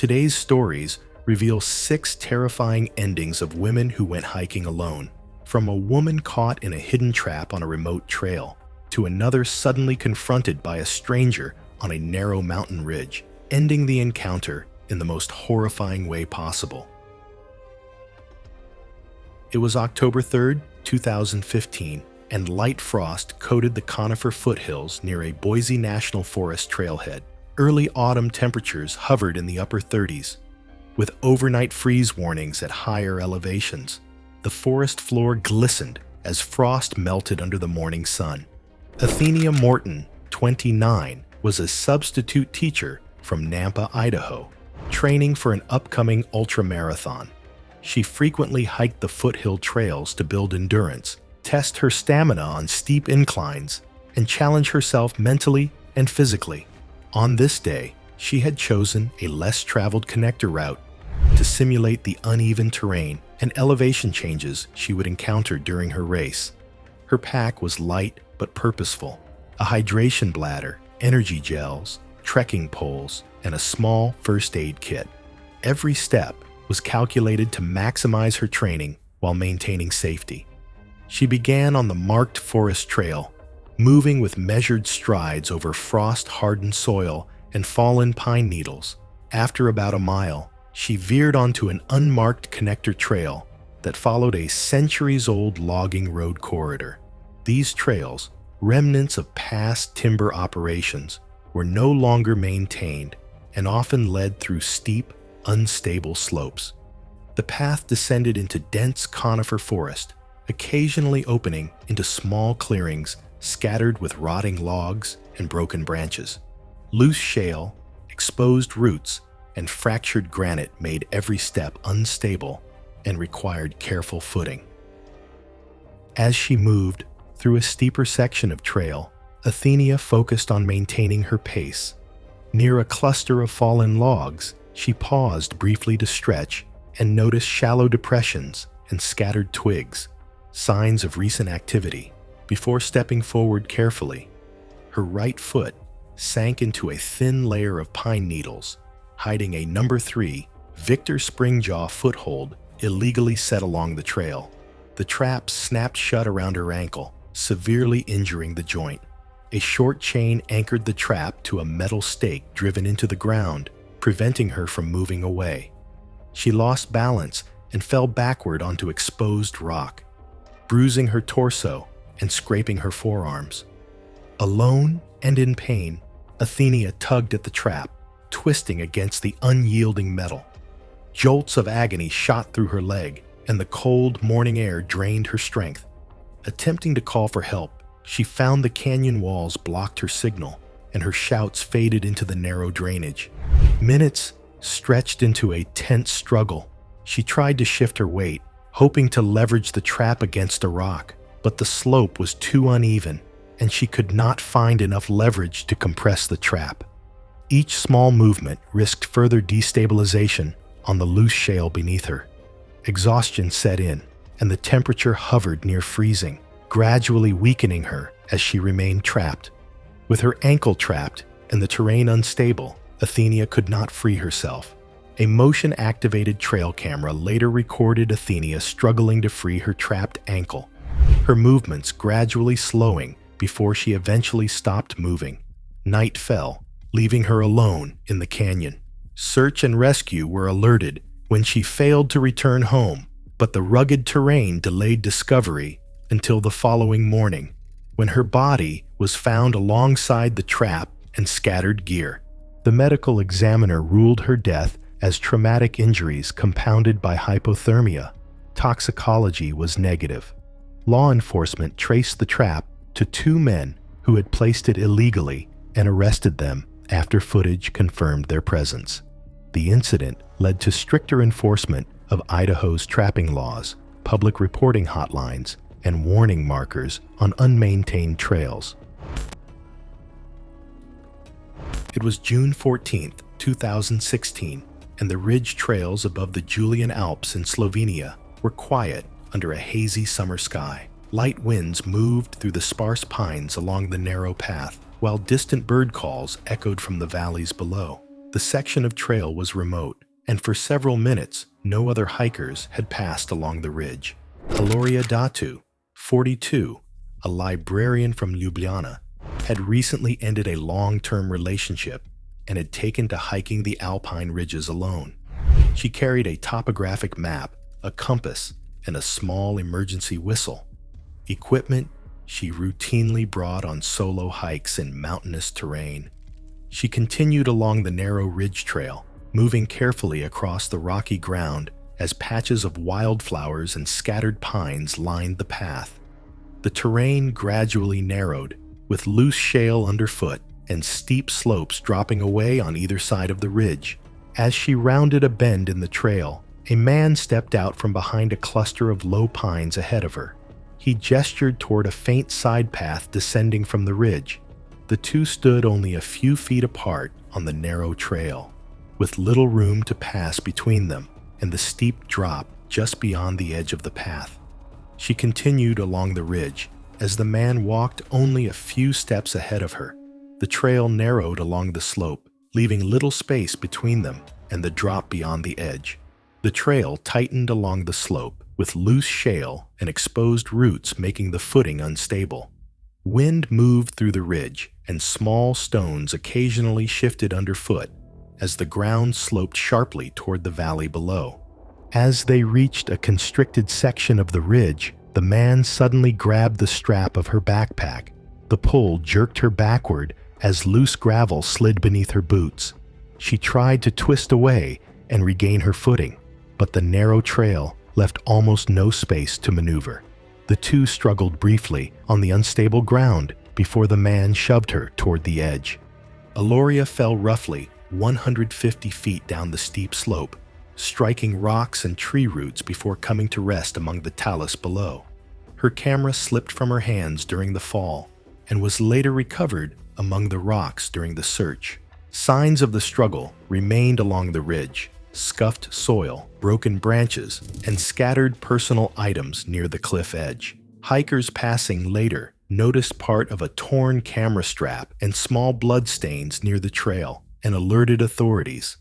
Today's stories reveal 6 terrifying endings of women who went hiking alone. From a woman caught in a hidden trap on a remote trail, to another suddenly confronted by a stranger on a narrow mountain ridge, ending the encounter in the most horrifying way possible. It was October 3rd, 2015, and light frost coated the conifer foothills near a Boise National Forest trailhead. Early autumn temperatures hovered in the upper 30s, with overnight freeze warnings at higher elevations. The forest floor glistened as frost melted under the morning sun. Athenia Morton, 29, was a substitute teacher from Nampa, Idaho, training for an upcoming ultramarathon. She frequently hiked the foothill trails to build endurance, test her stamina on steep inclines, and challenge herself mentally and physically. On this day, she had chosen a less-traveled connector route to simulate the uneven terrain and elevation changes she would encounter during her race. Her pack was light but purposeful: a hydration bladder, energy gels, trekking poles, and a small first aid kit. Every step was calculated to maximize her training while maintaining safety. She began on the marked forest trail, moving with measured strides over frost-hardened soil and fallen pine needles. After about a mile, she veered onto an unmarked connector trail that followed a centuries-old logging road corridor. These trails, remnants of past timber operations, were no longer maintained and often led through steep, unstable slopes. The path descended into dense conifer forest, occasionally opening into small clearings scattered with rotting logs and broken branches. Loose shale, exposed roots, and fractured granite made every step unstable and required careful footing. As she moved through a steeper section of trail, Athenia focused on maintaining her pace. Near a cluster of fallen logs, she paused briefly to stretch and noticed shallow depressions and scattered twigs, signs of recent activity. Before stepping forward carefully, her right foot sank into a thin layer of pine needles, hiding a number 3 Victor Springjaw foothold illegally set along the trail. The trap snapped shut around her ankle, severely injuring the joint. A short chain anchored the trap to a metal stake driven into the ground, preventing her from moving away. She lost balance and fell backward onto exposed rock, bruising her torso and scraping her forearms. Alone and in pain, Athenia tugged at the trap, twisting against the unyielding metal. Jolts of agony shot through her leg, and the cold morning air drained her strength. Attempting to call for help, she found the canyon walls blocked her signal, and her shouts faded into the narrow drainage. Minutes stretched into a tense struggle. She tried to shift her weight, hoping to leverage the trap against a rock, but the slope was too uneven, and she could not find enough leverage to compress the trap. Each small movement risked further destabilization on the loose shale beneath her. Exhaustion set in, and the temperature hovered near freezing, gradually weakening her as she remained trapped. With her ankle trapped and the terrain unstable, Athenia could not free herself. A motion-activated trail camera later recorded Athenia struggling to free her trapped ankle, her movements gradually slowing before she eventually stopped moving. Night fell, leaving her alone in the canyon. Search and rescue were alerted when she failed to return home, but the rugged terrain delayed discovery until the following morning, when her body was found alongside the trap and scattered gear. The medical examiner ruled her death as traumatic injuries compounded by hypothermia. Toxicology was negative. Law enforcement traced the trap to 2 men who had placed it illegally and arrested them after footage confirmed their presence. The incident led to stricter enforcement of Idaho's trapping laws, public reporting hotlines, and warning markers on unmaintained trails. It was June 14, 2016, and the ridge trails above the Julian Alps in Slovenia were quiet under a hazy summer sky. Light winds moved through the sparse pines along the narrow path, while distant bird calls echoed from the valleys below. The section of trail was remote, and for several minutes, no other hikers had passed along the ridge. Aloria Datu, 42, a librarian from Ljubljana, had recently ended a long-term relationship and had taken to hiking the Alpine ridges alone. She carried a topographic map, a compass, and a small emergency whistle. Equipment she routinely brought on solo hikes in mountainous terrain. She continued along the narrow ridge trail, moving carefully across the rocky ground as patches of wildflowers and scattered pines lined the path. The terrain gradually narrowed, with loose shale underfoot and steep slopes dropping away on either side of the ridge. As she rounded a bend in the trail, a man stepped out from behind a cluster of low pines ahead of her. He gestured toward a faint side path descending from the ridge. The two stood only a few feet apart on the narrow trail, with little room to pass between them and the steep drop just beyond the edge of the path. She continued along the ridge as the man walked only a few steps ahead of her. The trail narrowed along the slope, leaving little space between them and the drop beyond the edge. The trail tightened along the slope, with loose shale and exposed roots making the footing unstable. Wind moved through the ridge, and small stones occasionally shifted underfoot as the ground sloped sharply toward the valley below. As they reached a constricted section of the ridge, the man suddenly grabbed the strap of her backpack. The pull jerked her backward as loose gravel slid beneath her boots. She tried to twist away and regain her footing, but the narrow trail left almost no space to maneuver. The two struggled briefly on the unstable ground before the man shoved her toward the edge. Aloria fell roughly 150 feet down the steep slope, striking rocks and tree roots before coming to rest among the talus below. Her camera slipped from her hands during the fall and was later recovered among the rocks during the search. Signs of the struggle remained along the ridge: scuffed soil, broken branches, and scattered personal items near the cliff edge. Hikers passing later noticed part of a torn camera strap and small bloodstains near the trail and alerted authorities.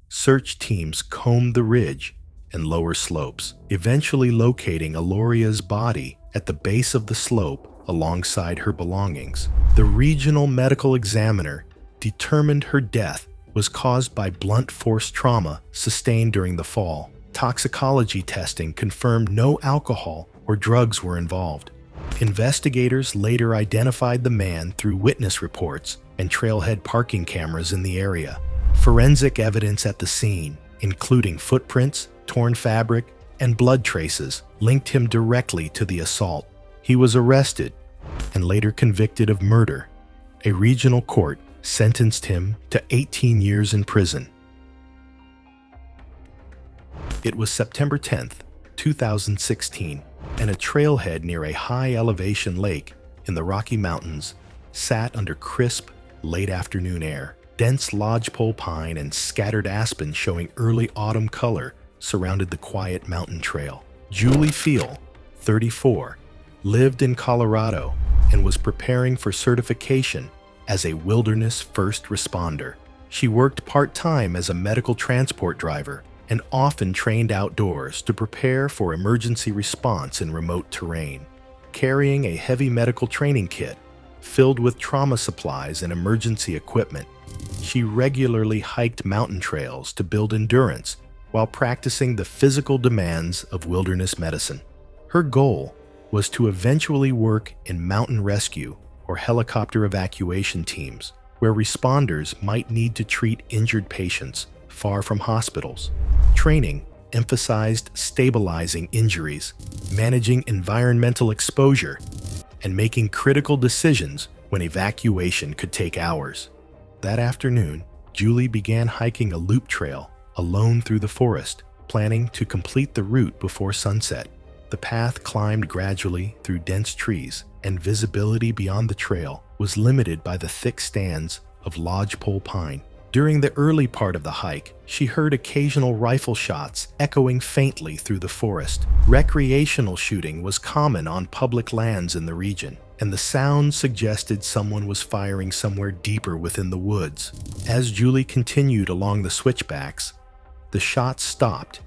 Search teams combed the ridge and lower slopes, eventually locating Aloria's body at the base of the slope alongside her belongings. The regional medical examiner determined her death was caused by blunt force trauma sustained during the fall. Toxicology testing confirmed no alcohol or drugs were involved. Investigators later identified the man through witness reports and trailhead parking cameras in the area. Forensic evidence at the scene, including footprints, torn fabric, and blood traces, linked him directly to the assault. He was arrested and later convicted of murder. A regional court sentenced him to 18 years in prison. It was September 10th, 2016, and a trailhead near a high-elevation lake in the Rocky Mountains sat under crisp, late-afternoon air. Dense lodgepole pine and scattered aspen showing early autumn color surrounded the quiet mountain trail. Julie Fiel, 34, lived in Colorado and was preparing for certification as a wilderness first responder. She worked part-time as a medical transport driver and often trained outdoors to prepare for emergency response in remote terrain. Carrying a heavy medical training kit filled with trauma supplies and emergency equipment, she regularly hiked mountain trails to build endurance while practicing the physical demands of wilderness medicine. Her goal was to eventually work in mountain rescue or helicopter evacuation teams, where responders might need to treat injured patients far from hospitals. Training emphasized stabilizing injuries, managing environmental exposure, and making critical decisions when evacuation could take hours. That afternoon, Julie began hiking a loop trail alone through the forest, planning to complete the route before sunset. The path climbed gradually through dense trees, and visibility beyond the trail was limited by the thick stands of lodgepole pine. During the early part of the hike, she heard occasional rifle shots echoing faintly through the forest. Recreational shooting was common on public lands in the region, and the sound suggested someone was firing somewhere deeper within the woods. As Julie continued along the switchbacks, the shots stopped,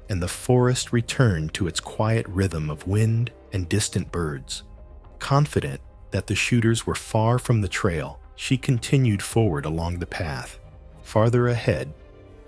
and the forest returned to its quiet rhythm of wind and distant birds. Confident that the shooters were far from the trail, she continued forward along the path. Farther ahead,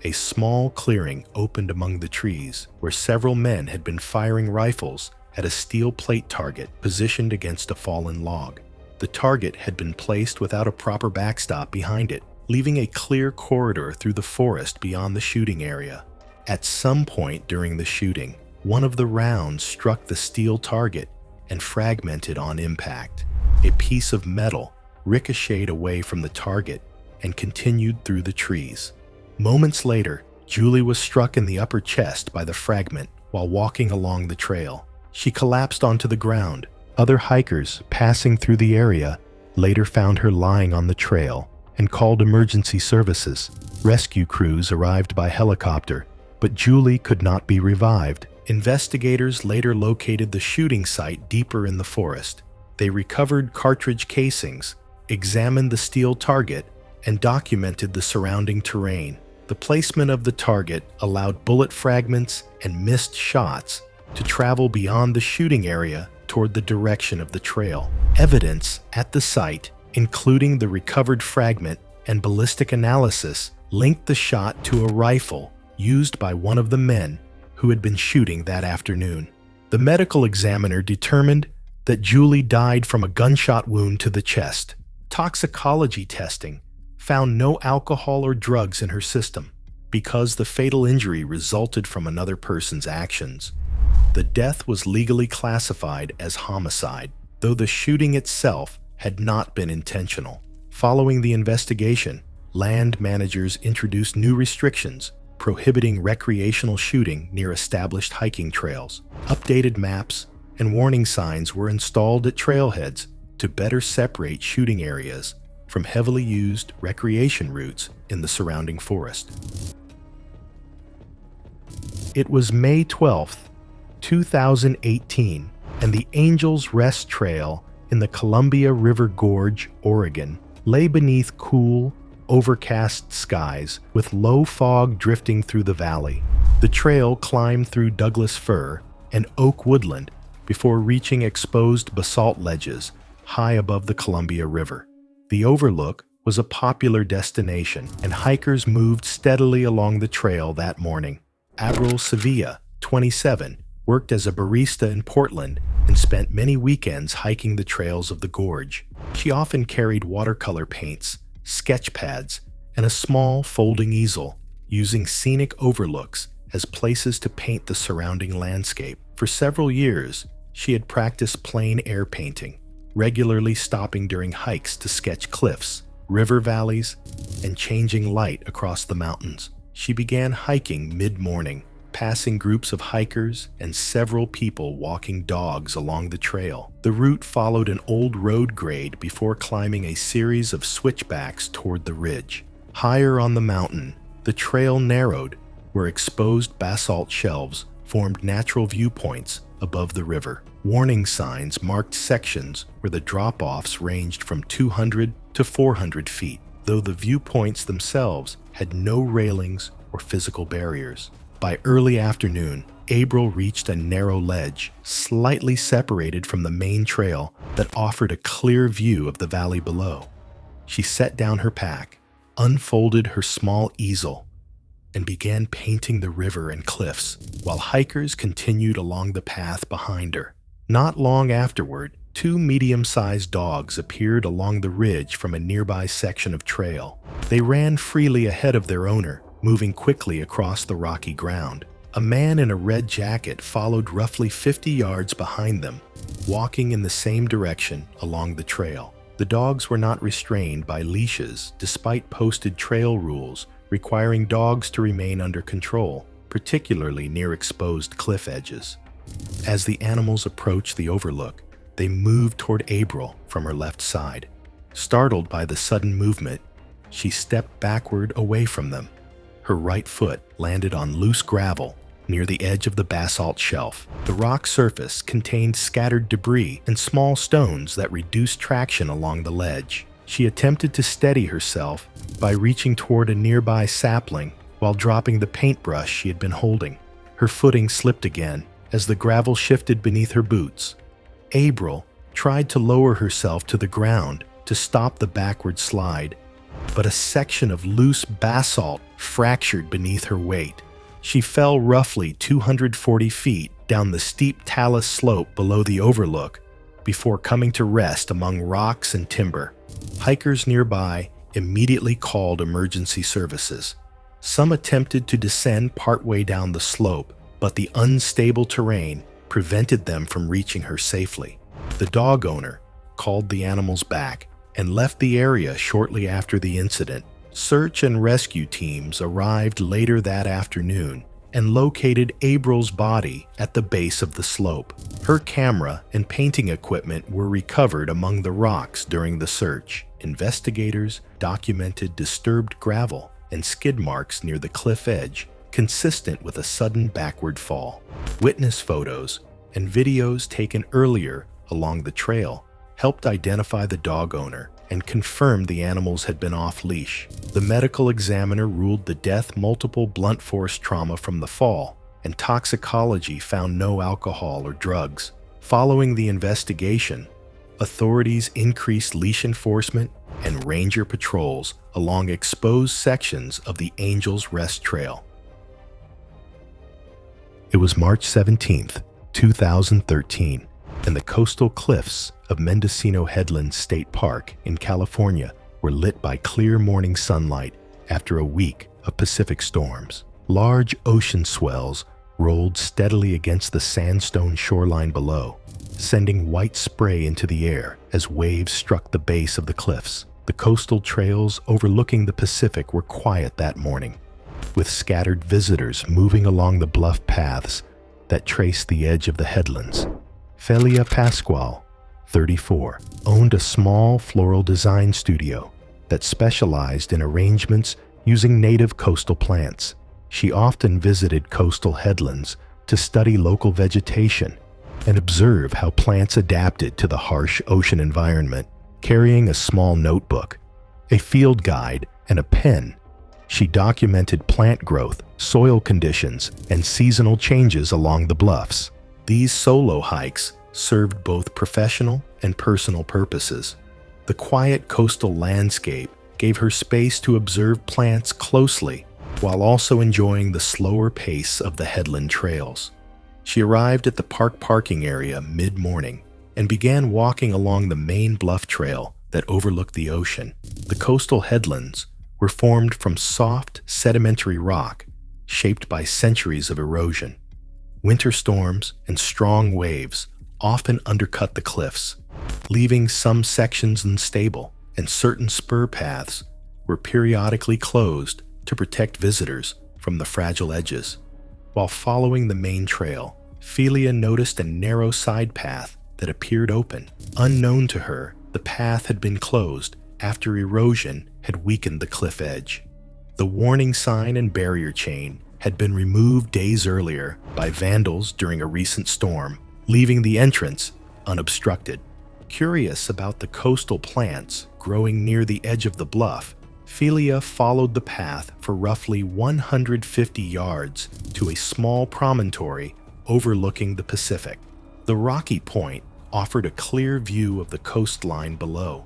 a small clearing opened among the trees where several men had been firing rifles at a steel plate target positioned against a fallen log. The target had been placed without a proper backstop behind it, leaving a clear corridor through the forest beyond the shooting area. At some point during the shooting, one of the rounds struck the steel target and fragmented on impact. A piece of metal ricocheted away from the target and continued through the trees. Moments later, Julie was struck in the upper chest by the fragment while walking along the trail. She collapsed onto the ground. Other hikers passing through the area later found her lying on the trail and called emergency services. Rescue crews arrived by helicopter, but Julie could not be revived. Investigators later located the shooting site deeper in the forest. They recovered cartridge casings, examined the steel target, and documented the surrounding terrain. The placement of the target allowed bullet fragments and missed shots to travel beyond the shooting area toward the direction of the trail. Evidence at the site, including the recovered fragment and ballistic analysis, linked the shot to a rifle used by one of the men who had been shooting that afternoon. The medical examiner determined that Julie died from a gunshot wound to the chest. Toxicology testing found no alcohol or drugs in her system because the fatal injury resulted from another person's actions. The death was legally classified as homicide, though the shooting itself had not been intentional. Following the investigation, land managers introduced new restrictions prohibiting recreational shooting near established hiking trails. Updated maps and warning signs were installed at trailheads to better separate shooting areas from heavily used recreation routes in the surrounding forest. It was May 12, 2018, and the Angels Rest Trail in the Columbia River Gorge, Oregon, lay beneath cool, overcast skies with low fog drifting through the valley. The trail climbed through Douglas fir and oak woodland before reaching exposed basalt ledges high above the Columbia River. The overlook was a popular destination, and hikers moved steadily along the trail that morning. Avril Sevilla, 27, worked as a barista in Portland and spent many weekends hiking the trails of the gorge. She often carried watercolor paints, sketch pads, and a small folding easel, using scenic overlooks as places to paint the surrounding landscape. For several years, she had practiced plein air painting, regularly stopping during hikes to sketch cliffs, river valleys, and changing light across the mountains. She began hiking mid-morning, passing groups of hikers and several people walking dogs along the trail. The route followed an old road grade before climbing a series of switchbacks toward the ridge. Higher on the mountain, the trail narrowed where exposed basalt shelves formed natural viewpoints above the river. Warning signs marked sections where the drop-offs ranged from 200 to 400 feet, though the viewpoints themselves had no railings or physical barriers. By early afternoon, April reached a narrow ledge, slightly separated from the main trail that offered a clear view of the valley below. She set down her pack, unfolded her small easel, and began painting the river and cliffs, while hikers continued along the path behind her. Not long afterward, two medium-sized dogs appeared along the ridge from a nearby section of trail. They ran freely ahead of their owner, moving quickly across the rocky ground. A man in a red jacket followed roughly 50 yards behind them, walking in the same direction along the trail. The dogs were not restrained by leashes despite posted trail rules requiring dogs to remain under control, particularly near exposed cliff edges. As the animals approached the overlook, they moved toward April from her left side. Startled by the sudden movement, she stepped backward away from them. Her right foot landed on loose gravel, near the edge of the basalt shelf. The rock surface contained scattered debris and small stones that reduced traction along the ledge. She attempted to steady herself by reaching toward a nearby sapling while dropping the paintbrush she had been holding. Her footing slipped again as the gravel shifted beneath her boots. April tried to lower herself to the ground to stop the backward slide, but a section of loose basalt fractured beneath her weight. She fell roughly 240 feet down the steep talus slope below the overlook before coming to rest among rocks and timber. Hikers nearby immediately called emergency services. Some attempted to descend partway down the slope, but the unstable terrain prevented them from reaching her safely. The dog owner called the animals back and left the area shortly after the incident. Search and rescue teams arrived later that afternoon and located April's body at the base of the slope. Her camera and painting equipment were recovered among the rocks during the search. Investigators documented disturbed gravel and skid marks near the cliff edge, consistent with a sudden backward fall. Witness photos and videos taken earlier along the trail helped identify the dog owner and confirmed the animals had been off-leash. The medical examiner ruled the death multiple blunt force trauma from the fall, and toxicology found no alcohol or drugs. Following the investigation, authorities increased leash enforcement and ranger patrols along exposed sections of the Angel's Rest Trail. It was March 17th, 2013, and the coastal cliffs of Mendocino Headland State Park in California were lit by clear morning sunlight after a week of Pacific storms. Large ocean swells rolled steadily against the sandstone shoreline below, sending white spray into the air as waves struck the base of the cliffs. The coastal trails overlooking the Pacific were quiet that morning, with scattered visitors moving along the bluff paths that traced the edge of the headlands. Felia Pascual, 34, owned a small floral design studio that specialized in arrangements using native coastal plants. She often visited coastal headlands to study local vegetation and observe how plants adapted to the harsh ocean environment. Carrying a small notebook, a field guide, and a pen, she documented plant growth, soil conditions, and seasonal changes along the bluffs. These solo hikes served both professional and personal purposes. The quiet coastal landscape gave her space to observe plants closely while also enjoying the slower pace of the headland trails. She arrived at the park parking area mid-morning and began walking along the main bluff trail that overlooked the ocean. The coastal headlands were formed from soft, sedimentary rock shaped by centuries of erosion. Winter storms and strong waves often undercut the cliffs, leaving some sections unstable, and certain spur paths were periodically closed to protect visitors from the fragile edges. While following the main trail, Felia noticed a narrow side path that appeared open. Unknown to her, the path had been closed after erosion had weakened the cliff edge. The warning sign and barrier chain had been removed days earlier by vandals during a recent storm, leaving the entrance unobstructed. Curious about the coastal plants growing near the edge of the bluff, Felia followed the path for roughly 150 yards to a small promontory overlooking the Pacific. The rocky point offered a clear view of the coastline below.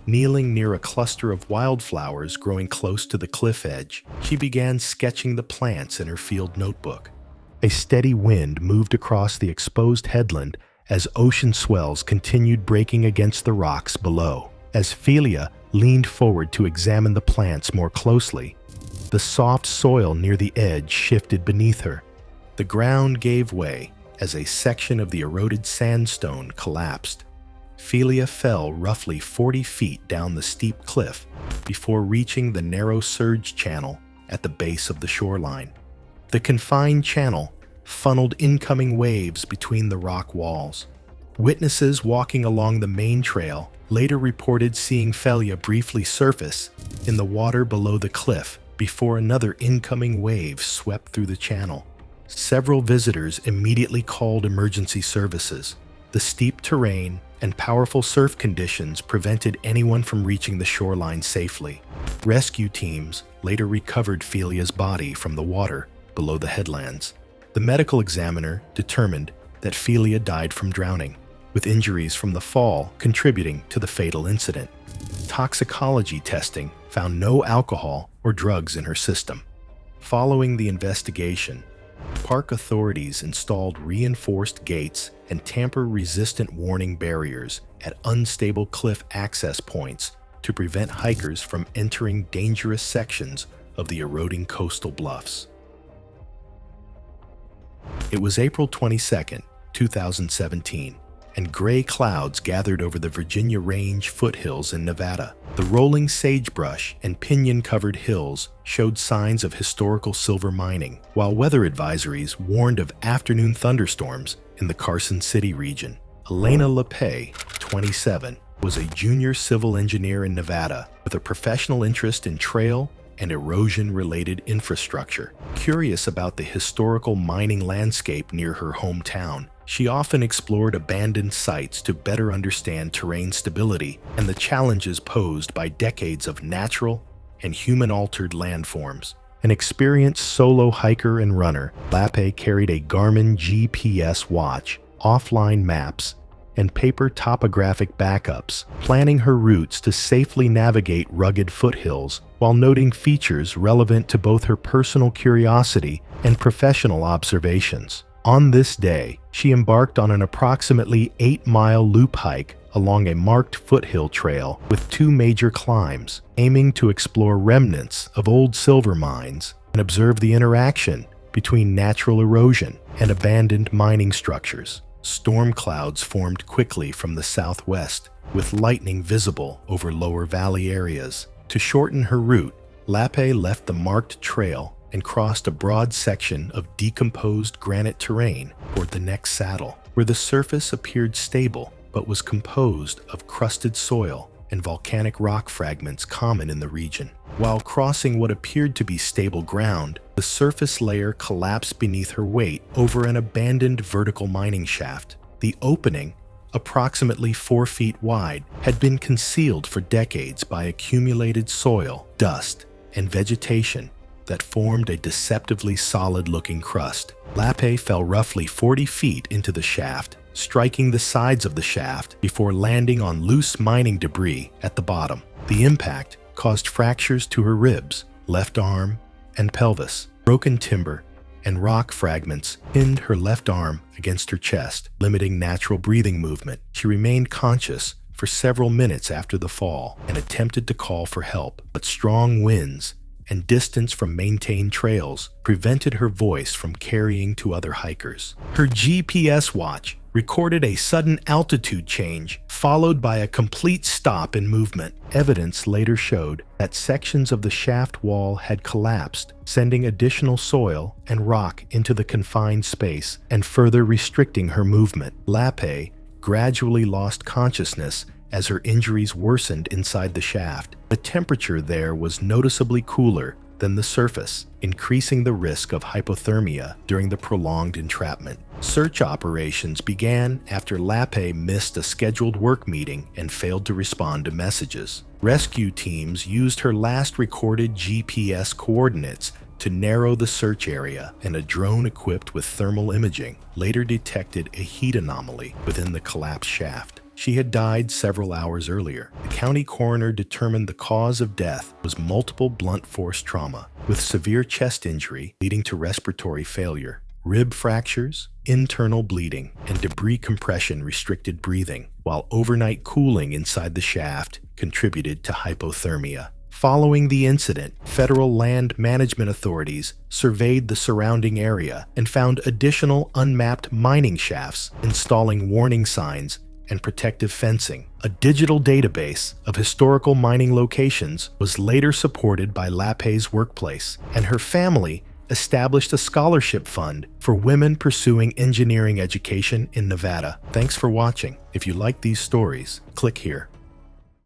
Kneeling near a cluster of wildflowers growing close to the cliff edge, she began sketching the plants in her field notebook. A steady wind moved across the exposed headland as ocean swells continued breaking against the rocks below. As Felia leaned forward to examine the plants more closely, the soft soil near the edge shifted beneath her. The ground gave way as a section of the eroded sandstone collapsed. Felia fell roughly 40 feet down the steep cliff before reaching the narrow surge channel at the base of the shoreline. The confined channel funneled incoming waves between the rock walls. Witnesses walking along the main trail later reported seeing Felia briefly surface in the water below the cliff before another incoming wave swept through the channel. Several visitors immediately called emergency services. The steep terrain and powerful surf conditions prevented anyone from reaching the shoreline safely. Rescue teams later recovered Felia's body from the water below the headlands. The medical examiner determined that Felia died from drowning, with injuries from the fall contributing to the fatal incident. Toxicology testing found no alcohol or drugs in her system. Following the investigation, park authorities installed reinforced gates and tamper-resistant warning barriers at unstable cliff access points to prevent hikers from entering dangerous sections of the eroding coastal bluffs. It was April 22, 2017, and gray clouds gathered over the Virginia Range foothills in Nevada. The rolling sagebrush and pinyon-covered hills showed signs of historical silver mining, while weather advisories warned of afternoon thunderstorms in the Carson City region. Elena LePay, 27, was a junior civil engineer in Nevada with a professional interest in trail and erosion-related infrastructure. Curious about the historical mining landscape near her hometown, she often explored abandoned sites to better understand terrain stability and the challenges posed by decades of natural and human-altered landforms. An experienced solo hiker and runner, LePay carried a Garmin GPS watch, offline maps, and paper topographic backups, planning her routes to safely navigate rugged foothills while noting features relevant to both her personal curiosity and professional observations. On this day, she embarked on an approximately 8-mile loop hike along a marked foothill trail with 2 major climbs, aiming to explore remnants of old silver mines and observe the interaction between natural erosion and abandoned mining structures. Storm clouds formed quickly from the southwest, with lightning visible over lower valley areas. To shorten her route, LePay left the marked trail and crossed a broad section of decomposed granite terrain toward the next saddle, where the surface appeared stable but was composed of crusted soil and volcanic rock fragments common in the region. While crossing what appeared to be stable ground, the surface layer collapsed beneath her weight over an abandoned vertical mining shaft. The opening, approximately 4 feet wide, had been concealed for decades by accumulated soil, dust, and vegetation that formed a deceptively solid-looking crust. LePay fell roughly 40 feet into the shaft, striking the sides of the shaft before landing on loose mining debris at the bottom. The impact caused fractures to her ribs, left arm, and pelvis. Broken timber and rock fragments pinned her left arm against her chest, limiting natural breathing movement. She remained conscious for several minutes after the fall and attempted to call for help, but strong winds and distance from maintained trails prevented her voice from carrying to other hikers. Her GPS watch recorded a sudden altitude change, followed by a complete stop in movement. Evidence later showed that sections of the shaft wall had collapsed, sending additional soil and rock into the confined space and further restricting her movement. LePay gradually lost consciousness as her injuries worsened inside the shaft. The temperature there was noticeably cooler than the surface, increasing the risk of hypothermia during the prolonged entrapment. Search operations began after LePay missed a scheduled work meeting and failed to respond to messages. Rescue teams used her last recorded GPS coordinates to narrow the search area, and a drone equipped with thermal imaging later detected a heat anomaly within the collapsed shaft. She had died several hours earlier. The county coroner determined the cause of death was multiple blunt force trauma, with severe chest injury leading to respiratory failure, rib fractures, internal bleeding, and debris compression restricted breathing, while overnight cooling inside the shaft contributed to hypothermia. Following the incident, federal land management authorities surveyed the surrounding area and found additional unmapped mining shafts, installing warning signs and protective fencing. A digital database of historical mining locations was later supported by LePay's workplace, and her family established a scholarship fund for women pursuing engineering education in Nevada. Thanks for watching. If you like these stories, click here.